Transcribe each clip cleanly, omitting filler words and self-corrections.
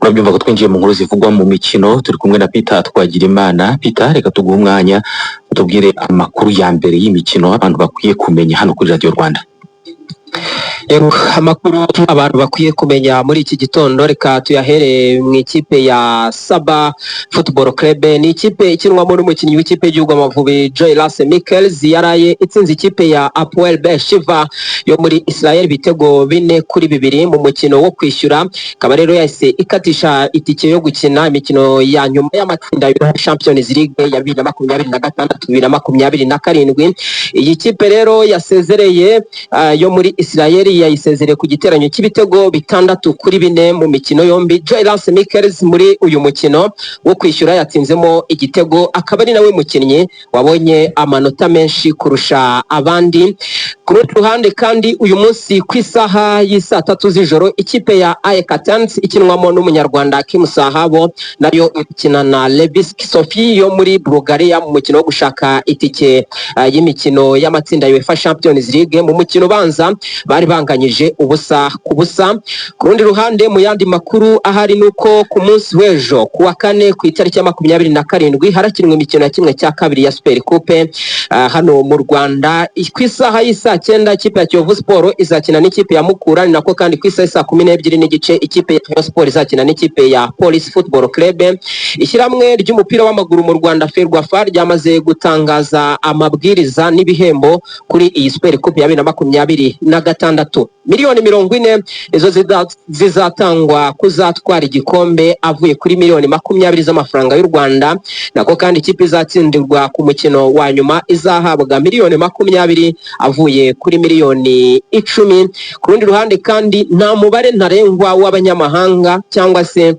Urabyumva ko twinjiye mu nkuru zivugwa mu mikino turi kumwe na Peter Twagirimana. Peter, reka tuguhe umwanya tubwire amakuru ya mbere y'imikino abantu bakwiye kumenya hano kuri Radio Rwanda. Amakuru abantu bakwiye kumenya muri iki gitondo, reka tuyahere mu ikipe ya Saba Football Club. Ni ikipe ikinwamo n'umukinnyi w'ikipe y'igihugu Amavubi Joy Lasse Michaels, yaraye itsinze ikipe ya Apoel Beersheva yo muri Israel ibitego 4-2 mu mukino wo kwishyura. Kaba rero yahise ikatisha itike yo gukina imikino ya nyuma y'amatsinda ya Champions League ya 2026-2027. Iyi kipe rero yasezereye yo muri Israel yayisezereye ku giteranyo cy'ibitego 6-4 mu mikino yombi. Joy Lasse Michaels muri uyu mukino wo kwishyura yatsinzemo igitego, akaba ari nawe mukinnyi wabonye amanota menshi kurusha abandi. Ku rundi ruhande kandi uyu munsi ku isaha y'isa 3 z'ijoro ikipe ya Aekatans ikinwamo n'umunyarwanda Kim Sahabo nayo ikina na Levski Sofia yo muri Bulgaria mu mukino wo gushaka itike y'imikino y'amatsinda ya UEFA Champions League. Mu mukino banza bari banganyije ubusa ku busa. Ku rundi ruhande mu yandi makuru ahari nuko ku munsi w'ejo ku wa kane ku itariki ya 27 harakinwe imikino ya kimwe cya kabiri ya Super Coupe hano mu Rwanda. Ku isaha y'isa 9 ikipe ya Kiyovu Sport izakina n'ikipe ya Mukura, ni nako kandi ku isaha y'isa 12 n'igice ikipe ya Kiyovu Sport izakina n'ikipe ya Police Football Club. Ishyirahamwe ry'umupira w'amaguru mu Rwanda Ferwafa ryamaze gutangaza amabwiriza n'ibihembo kuri iyi Super Coupe ya 2026. Miliyoni 40 izo zizatangwa kuzatwara igikombe avuye kuri miliyoni 20 z'amafaranga y'u Rwanda. Nako kandi ikipe izatsindirwa ku mukino wa nyuma izahabwa miliyoni 20 avuye kuri miliyoni 10. Ku rundi ruhande kandi nta mubare ntarengwa w'abanyamahanga cyangwa se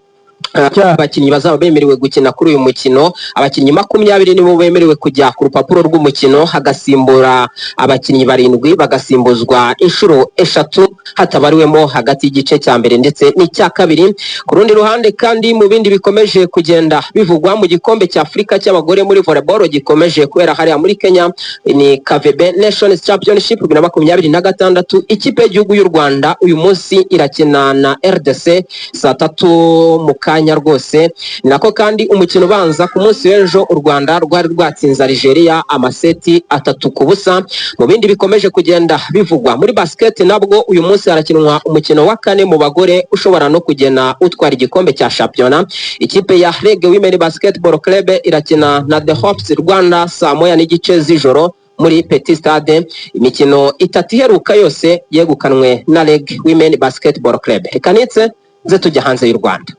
abakinnyi bazaba bemerewe gukina kuri uyu mukino. Abakinnyi 20 nibo bemerewe kujya ku rupapuro rw'umukino, hagasimbura abakinnyi 7 bagasimbuzwa inshuro 3 hatabariwemo hagati y'igice cya mbere ndetse n'icya kabiri. Ku rundi ruhande kandi mu bindi bikomeje kugenda bivugwa mu gikombe cya Afrika cy'abagore muri volleyball gikomeje kubera hariya muri Kenya, ni KVB Nations Championship 2026. Ikipe y'igihugu y'u Rwanda uyu munsi irakina na RDC saa 3 mu kanya rwose. Ni nako kandi umukino ubanza ku munsi w'ejo u Rwanda rwari rwatsinze Algeria amaseti 3-0. Mu bindi bikomeje kugenda bivugwa muri basket nabwo uyu munsi harakinwa umukino wa kane mu bagore ushobora no kugena utwara igikombe cya championnat. Ikipe ya Reg Women Basketball Club irakina na The Hopes Rwanda saa 1:30 z'ijoro muri Petit Stade. Imikino 3 iheruka yose yegukanwe na Reg Women Basketball Club. Ikanitse ze tujya hanze y'u Rwanda.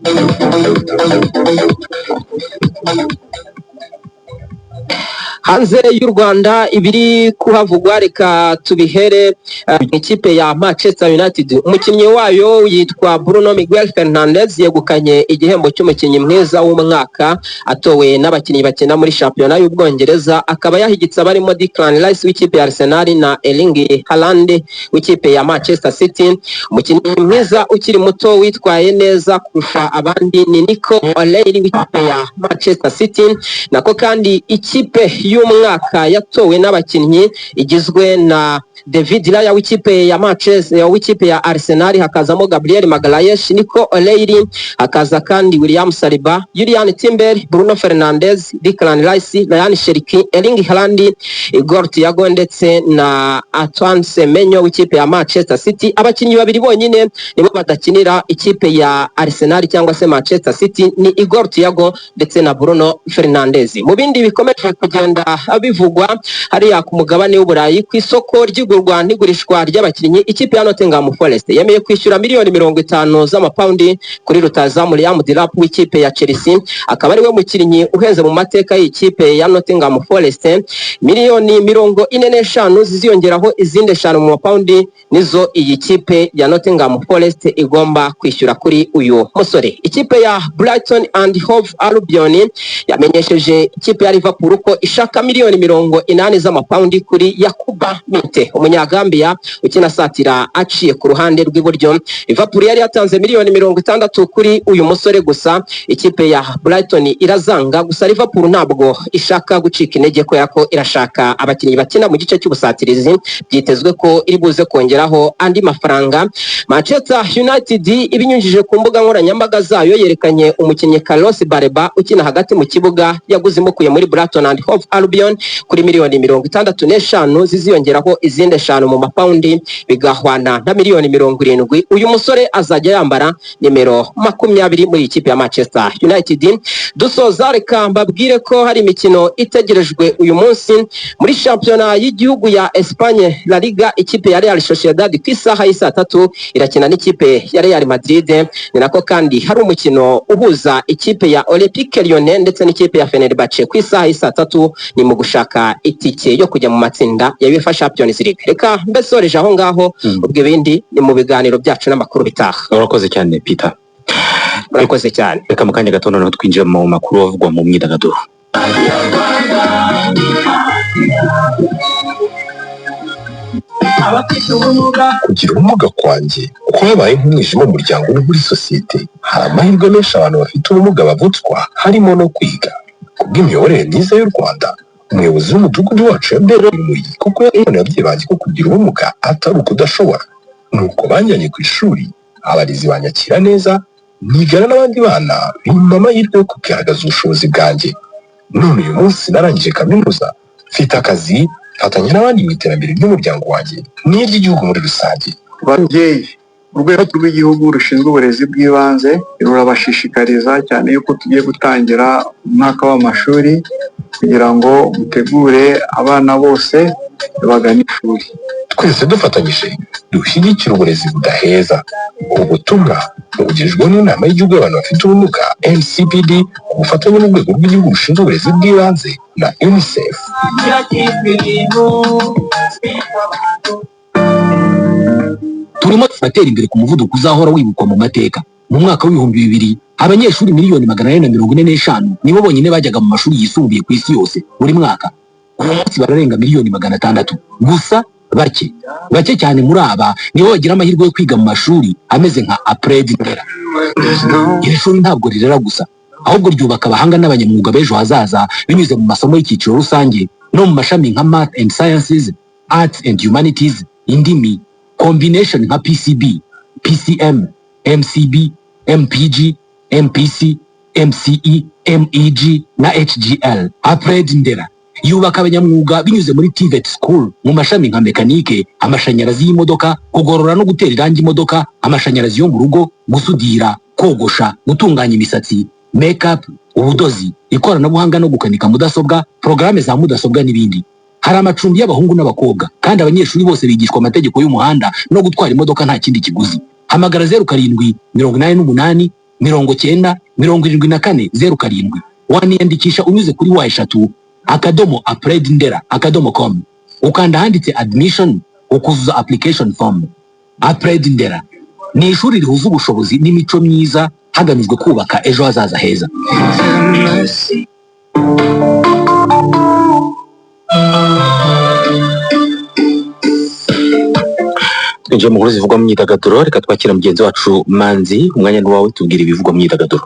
Hanze y'u Rwanda ibiri kuhavugwa reka tubihere ikipe ya Manchester United. Umukinnyi wayo yitwa Bruno Miguel Fernandes yegukanye igihembo cy'umukinnyi mwiza w'umwaka atowe n'abakinnyi bakina muri shampiyona y'Ubwongereza. Akaba yahigitse abarimo Declan Rice w'ikipe ya Arsenal na Erling Haaland w'ikipe ya Manchester City. Umukinnyi mwiza ukiri muto witwaye neza kurusha abandi ni Nico O'Reilly w'ikipe ya Manchester City. Nako kandi ikipe y'umwaka yatowe n'abakinnyi igizwe na David Raya w'ikipe ya Manchester w'ikipe ya Arsenal, hakazamo Gabriel Magalhaes, Nico O'Reilly, hakaza kandi William Saliba, Julian Timber, Bruno Fernandes, Declan Rice, Ryan Cherki, Erling Haaland, Igor Thiago ndetse na Antoine Semenyo w'ikipe ya Manchester City. Abakinnyi babiri bonyine nibo badakinira ikipe ya Arsenal cyangwa se Manchester City ni Igor Thiago ndetse na Bruno Fernandes. Mu bindi bikomeje kugenda abivugwa hariya ku mugabane w'Uburayi ku isoko ry'igurwa n'igurishwa ry'abakinnyi, ikipe ya Nottingham Forest yemeye kwishyura miliyoni 50 z'amapaundi kuri rutazamu Liam Delap w'ikipe ya Chelsea. Akaba ari we mukinnyi uhenze mu mateka y'ikipe ya Nottingham Forest. Miliyoni 45 ziziyongeraho izindi 5 mu mapaundi nizo iyi kipe ya Nottingham Forest igomba kwishyura kuri uyu musore. Ikipe ya Brighton and Hove Albion yamenyesheje ikipe ya Liverpool ko ishaka miliyoni 80 z'amapaundi kuri Yakuba Minte umunyagambia ukina satira aciye ku ruhande rw'iburyo. Liverpool yari yatanze miliyoni 60 kuri uyu musore, gusa ikipe ya Brighton irazanga. Gusa Liverpool ntabwo ishaka gucika intege ko yako irashaka abakinnyi bakina mu gice cy'ubusatirizi, byitezwe ko iri buze kongeraho andi mafaranga. Manchester United ibinyujije ku mbuga nkoranyambaga zayo yerekanye umukinnyi Carlos Baleba ukina hagati mu kibuga yaguze imukuye muri Brighton and Hove Albion kuri miliyoni 65 ziziyongeraho izindi 5 mu mapaundi bigahwana na miliyoni 70. Uyu musore azajya yambara nimero 20 muri ikipe ya Manchester United. Dusoza reka mbabwire ko hari imikino itegerejwe uyu munsi muri shampiyona y'igihugu ya Espagne La Liga. Ikipe ya Real Sociedad ku isaha y'isa 3 irakina n'ikipe ya Real Madrid. Ni nako kandi hari umukino uhuza ikipe ya Olympique Lyon ndetse n'ikipe ya Fenerbahce ku isaha y'isa 3, ni mu gushaka itike yo kujya mu matsinda ya UEFA Champions League. Reka mbesoreje aho ngaho, ubwo ibindi ni mu biganiro byacu n'amakuru bitaha. Urakoze cyane Peter. Urakoze cyane. Reka mu kanya gato noneho twinjira mu makuru avugwa mu myidagaduro. Kugira ubumuga kwanjye kwabaye nk'umwijima mu muryango no muri sosiyete. Hari amahirwe menshi abantu bafite ubumuga bavutswa, harimo no kwiga. Kubw'imiyoborere myiza y'u Rwanda, umuyobozi w'umudugudu wacu yabera urumuri kuko yabonye ababyeyi banjye ko kugira ubumuga atari ukudashobora. Nuko banjyanye ku ishuri, abarezi banyakira neza, nigana n'abandi bana bimpa amahirwe yo kugaragaza ubushobozi bwanjye. None uyu munsi narangije kaminuza, mfite akazi, fatanya n'abandi mu iterambere ry'umuryango wanjye n'iry'igihugu muri rusange. Babyeyi, urwego rw'igihugu rushinzwe uburezi bw'ibanze rurabashishikariza cyane yuko tugiye gutangira umwaka w'amashuri kugira ngo mutegure abana bose bagana ishuri. Twese dufatanyije dushyigikira uburezi budaheza. Ubu butumwa bugejejweho n'inama y'igihugu y'abantu bafite ubumuga NCPD ku bufatanye n'urwego rw'igihugu rushinzwe uburezi bw'ibanze na UNICEF. Turimo turatera imbere ku muvuduko uzahora wibukwa mu mateka. Mu mwaka w'2000 abanyeshuri miliyoni 445 nibo bonyine bajyaga mu mashuri yisumbuye ku isi yose buri mwaka. Uyu munsi bararenga miliyoni 600. Gusa bake cyane muri aba nibo bagira amahirwe yo kwiga mu mashuri ameze nka Apred Ndera. Iri shuri ntabwo rirera gusa, ahubwo ryubaka abahanga n'abanyamwuga b'ejo hazaza binyuze mu masomo y'icyiciro rusange no mu mashami nka Math and Sciences, Arts and Humanities, indimi, combination nka PCB, PCM, MCB, MPG, MPC, MCE, MEG na HGL. Apred Ndera yubaka abanyamwuga binyuze muri TVET School mu mashami nka mekanike, amashanyarazi y'imodoka, kugorora no gutera irangi imodoka, amashanyarazi yo mu rugo, gusudira, kogosha, gutunganya imisatsi, makeup, ubudozi, ikoranabuhanga no gukanika mudasobwa, porogaramu za mudasobwa n'ibindi. Hari amacumbi y'abahungu n'abakobwa, kandi abanyeshuri bose bigishwa amategeko y'umuhanda no gutwara imodoka nta kindi kiguzi. Hamagara 0788 90 74 07. Waniyandikisha unyuze kuri @apredndera.com, ukanda handitse admission, ukuzuza application form. Apred Ndera ni ishuri rihuza ubushobozi n'imico myiza hagamijwe kubaka ejo hazaza heza. Twinjiye mu nkuru zivugwa mu myidagaduro, reka twakira mugenzi wacu Manzi. Umwanya ni wawe, tubwire ibivugwa mu myidagaduro.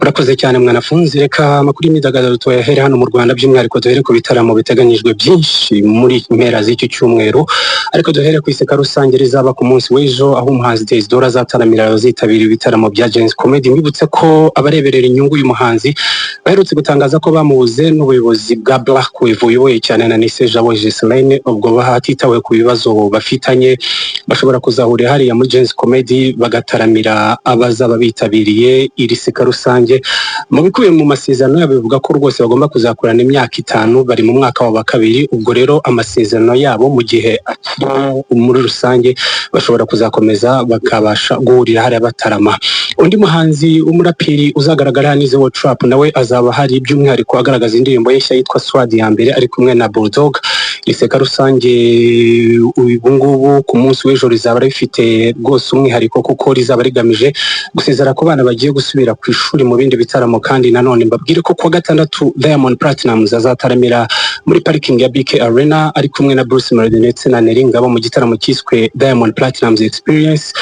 Urakoze cyane mwanafunzi. Reka amakuru y'imyidagaduro tuyahere hano mu Rwanda, by'umwihariko duhere ku bitaramo biteganyijwe byinshi muri mpera z'iki cyumweru, ariko duhere ku iseka rusange rizaba ku munsi w'ejo, aho umuhanzi Desidora azataramira abazitabira ibitaramo bya Gens Comedy. Mwibutse ko abareberera inyungu y'umuhanzi baherutse gutangaza ko bamubuze n'ubuyobozi bwa Black Wave buyoboye cyane na Nise Jabo Giseline, ubwo bahatitawe ku bibazo bafitanye bashobora kuzahurira hariya muri Gens Comedy bagataramira abazaba bitabiriye iri seka rusange. Mu bikubiye mu masezerano yabo bivuga ko rwose bagomba kuzakorana imyaka 5, bari mu mwaka wa kabiri. Ubwo rero amasezerano yabo mu gihe muri rusange bashobora kuzakomeza bakabasha guhurira hariya batarama. Undi muhanzi w'umuraperi uzagaragara Nize Wo Trap nawe azaba hari by'umwihariko agaragaza indirimbo ye nshya yitwa Swad ya mbere ari kumwe na Bulldog. iseka rusange ubu ngubu ku munsi w'ejo rizaba rifite rwose umwihariko kuko rizaba rigamije gusezera ku bana bagiye gusubira ku ishuri mu bindi bitaramo, kandi nanone mbabwire ko kuwa gatandatu Diamond Platnumz azataramira muri parking ya BK Arena ari kumwe na Bruce Melody ndetse na Nelly Ngabo mu gitaramo cyiswe Diamond Platnumz Experience.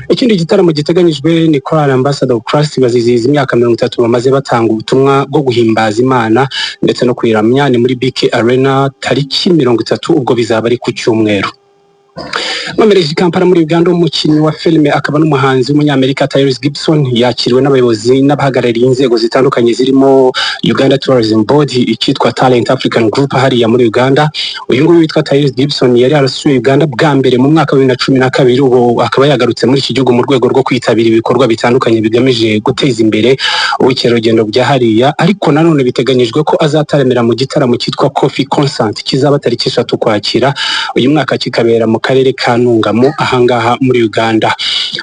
Ikindi gitaramo giteganyijwe ni Choir Ambassador of Christ bazizihiza imyaka 30 bamaze batanga ubutumwa bwo guhimbaza Imana ndetse no kuyiramya, ni muri BK Arena tariki 30 ubwo bizaba ari ku cyumweru. Mamereje Kampala muri Uganda, umukinnyi wa filime akaba n'umuhanzi w'umunyamerika Tyrese Gibson yakiriwe n'abayobozi n'abahagarariye inzego zitandukanye zirimo Uganda Tourism Board, icyitwa Talent African Group hariya muri Uganda. Uyu nguyu witwa Tyrese Gibson yari arasuye Uganda bwa mbere mu mwaka wa 2012, ubu akaba yagarutse muri iki gihugu mu rwego rwo kwitabira ibikorwa bitandukanye bigamije guteza imbere ubukerarugendo bya hariya, ariko nanone biteganyijwe ko azataramira mu gitaramo cyitwa Coffee Concert kizaba tariki 3 Ukwakira uyu mwaka, kikabera mu karere ka Ntungamo ahangaha muri Uganda.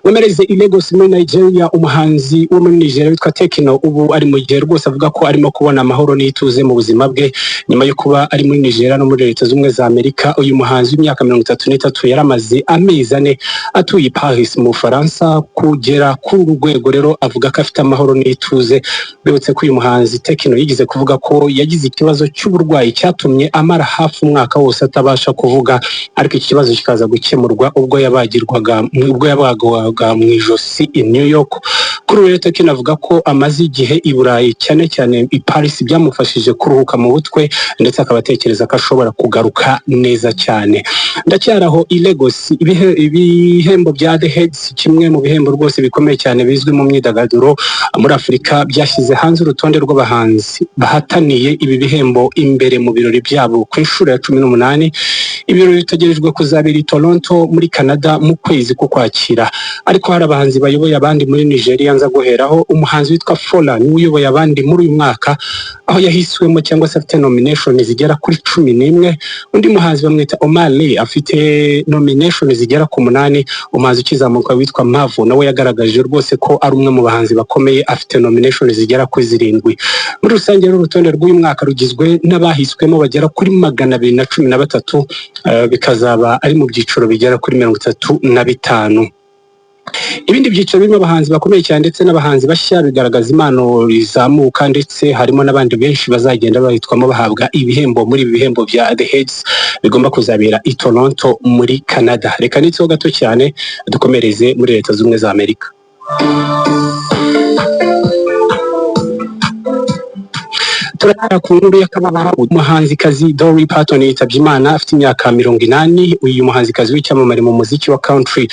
Wemereze i Lagos muri Nigeria, umuhanzi wo muri Nigeria witwa Tekno ubu ari mu gihe rwose avuga ko arimo kubona amahoro n'ituze mu buzima bwe nyuma yo kuba ari muri Nigeria no muri Leta Zunze za Amerika. Uyu muhanzi w'imyaka 33 yaramaze amezi 4 atuye Paris mu Faransa. Kugera kuri urwego rero avuga ko afite amahoro n'ituze. Bibutse ko uyu muhanzi Tekno yigize kuvuga ko yagize ikibazo cy'uburwayi cyatumye amara hafi umwaka wose atabasha kuvuga, ariko iki kibazo kikaza gukemurwa ubwo yabagwaga mu ijosi i New York. Kuri rero Tekno avuga ko amaze igihe i Burayi cyane cyane i Paris byamufashije kuruhuka mu butwe ndetse akaba atekereza ko ashobora kugaruka neza cyane. Ndacyaraho i Lagos, ibihembo bya The Heads, kimwe mu bihembo rwose bikomeye cyane bizwi mu myidagaduro muri Afurika, byashyize hanze urutonde rw'abahanzi bahataniye ibi bihembo imbere mu birori byabo ku inshuro ya 18. Ibirori bitegerejwe kuzabera i Toronto muri Canada mu kwezi k'Ukwakira, ariko hari abahanzi bayoboye abandi muri Nigeria. Nza guheraho umuhanzi witwa Fola ni uyoboye abandi muri uyu mwaka, aho yahiswemo cyangwa se afite nomination zigera kuri 11. Undi muhanzi bamwita Omar Lee afite nomination zigera ku 8. Umuhanzi ukizamuka witwa Mavo nawe yagaragaje rwose ko ari umwe mu bahanzi bakomeye, afite nomination zigera kuri 7. Muri rusange urutonde rw'uyu mwaka rugizwe n'abahiswemo bagera kuri 213, bikazaba ari mu byiciro bigera kuri 35. Ibindi byiciro birimo abahanzi bakomeye cyane ndetse n'abahanzi bashya bigaragaza impano rizamuka, ndetse harimo n'abandi benshi bazagenda bahitwamo bahabwa ibihembo muri ibi bihembo bya The Heads bigomba kuzabera i Toronto muri Canada. Reka nitso gato cyane dukomereze muri Leta Zunze za Amerika. Turara ku nkuru y'akababaro umuhanzikazi Dolly Parton yitabye Imana afite imyaka 80. Uyu muhanzikazi w'icyamamare mu muziki wa country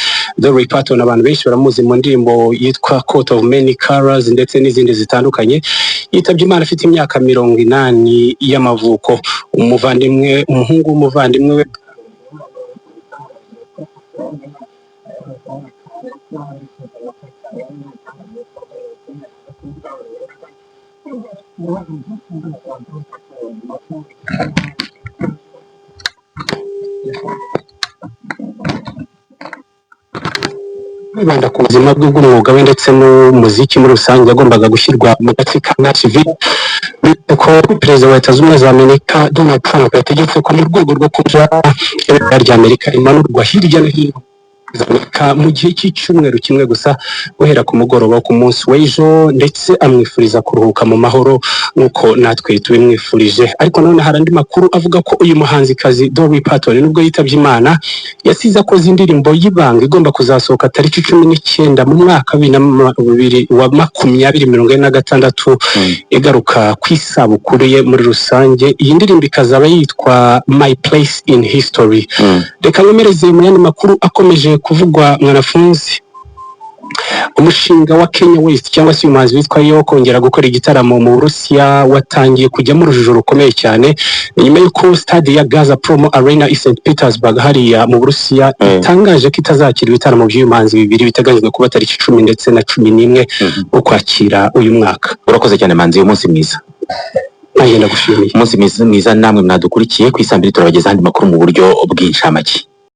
Dolly Parton abantu benshi baramuzi mu ndirimbo yitwa Coat of Many Colors ndetse n'izindi zitandukanye. Yitabye Imana afite imyaka 80 y'amavuko. Umuhungu w'umuvandimwe we Rwanda ku buzima bwe bw'umwuga we ndetse n'umuziki muri rusange yagombaga gushyirwa mu gace ka Nashville, ko perezida wa Leta Zunze Ubumwe za Amerika Donald Trump yategetse ko mu rwego rwo kuja ibendera rya Amerika imanurwa hirya no hino mu gihe cy'icyumweru kimwe gusa guhera ku mugoroba ku munsi w'ejo, ndetse amwifuriza kuruhuka mu mahoro nk'uko natwe tubimwifurije. Ariko none hari andi makuru avuga ko uyu muhanzikazi Dolly Parton nubwo yitabye Imana yasize akoze indirimbo y'ibanga igomba kuzasohoka tariki 19 mu mwaka wa 2026 igaruka ku isabukuru ye muri rusange. Iyi ndirimbo ikazaba yitwa My Place in History. Reka nkomereze mu yandi makuru akomeje kuvugwa mwanafunzi. Umushinga wa Kenya West cyangwa se umuhanzi witwa Yo kongera gukora igitaramo mu Burusiya watangiye kujya mu rujijo rukomeye cyane nyuma y'uko stade ya Gazprom Arena i St Petersburg hariya mu Burusiya itangaje ko itazakira ibitaramo by'uyu muhanzi bibiri biteganyijwe kuba tariki 10 ndetse na 11 ukwakira uyu mwaka. Urakoze cyane manzi, umunsi mwiza. Nagenda gushimiye. Umunsi mwiza namwe mwadukurikiye ku Isambiri turabageza andi makuru mu buryo bw'incamake.